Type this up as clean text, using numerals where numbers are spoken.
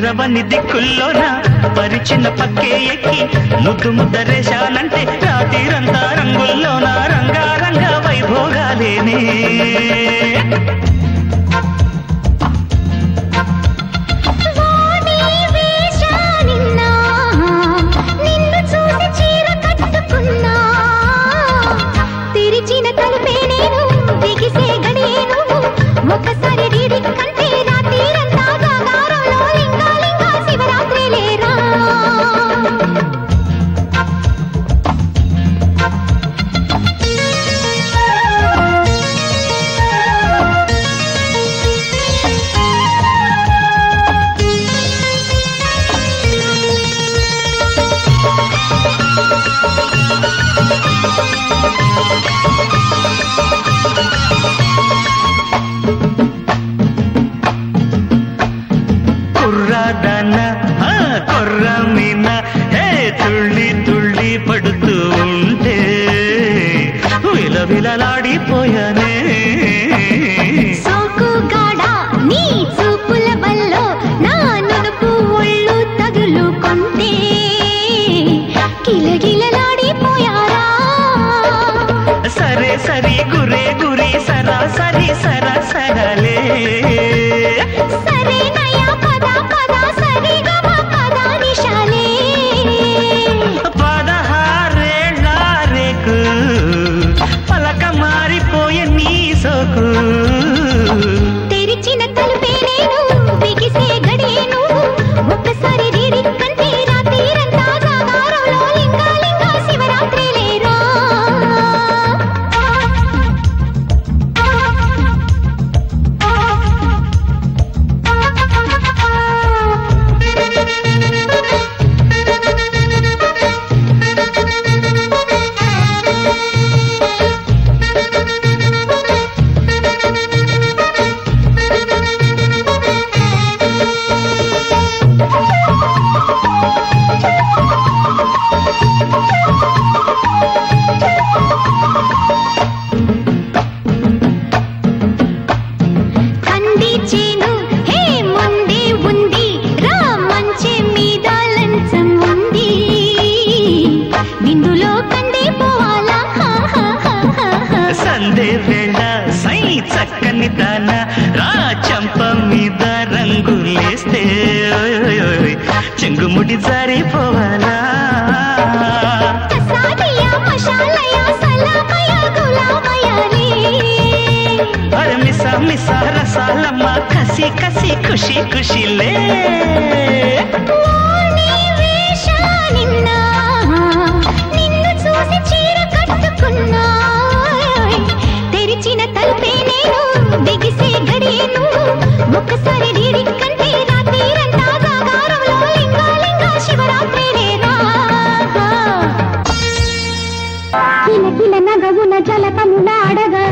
తెరవని దిక్కుల్లోన పరిచిన పక్కే ఎక్కి ముద్దు ముద్దరేశానంటే రాత్రిరంతా రంగుల్లోన రంగారంగ వైభోగాలేనే ఒకసారి కంటే రాత్రిరంతా జాగారంలో లింగాలింగా శివరాత్రి లేరా కొర్రమీన హే తుళ్ళి తుళ్ళి పడుతూ ఉంటే విలవిలలాడిపోయానే సోకుగాడా నీ చూపుల వల్లో నా నునుపు ఒళ్ళు తగులుకుంటే గిలగిలలాడిపోయారా సరే సరి గురే గురి సరాసరి సరసరలే సరే నయా పద పద సరి గమ పద నిశాలే 16 రేకు పలక మారిపోయే నీ సోకు తెరిచిన తలుపే నేను బిగిసే గడియేను ఒక్కసారి కంటే రాత్రిరంతా జాగారంలో లింగాలింగా శివరాత్రి లేరా చక్కని దాన రా చంప మీద రంగులేస్తే చెంగుముడి జారిపోవాలా అరే మిసా మిసా రసాలమ్మ కసి కసి ఖుషి ఖుషిలే నిన్ను చూసి చీర కట్టుకున్నా తెరిచిన తలుపే నేను బిగిసే గడియేను ఒక్కసారి కంటే రాత్రిరంతా జాగారంలో లింగాలింగా శివరాత్రి లేరా కిల కిల నగవున జలకములాడగా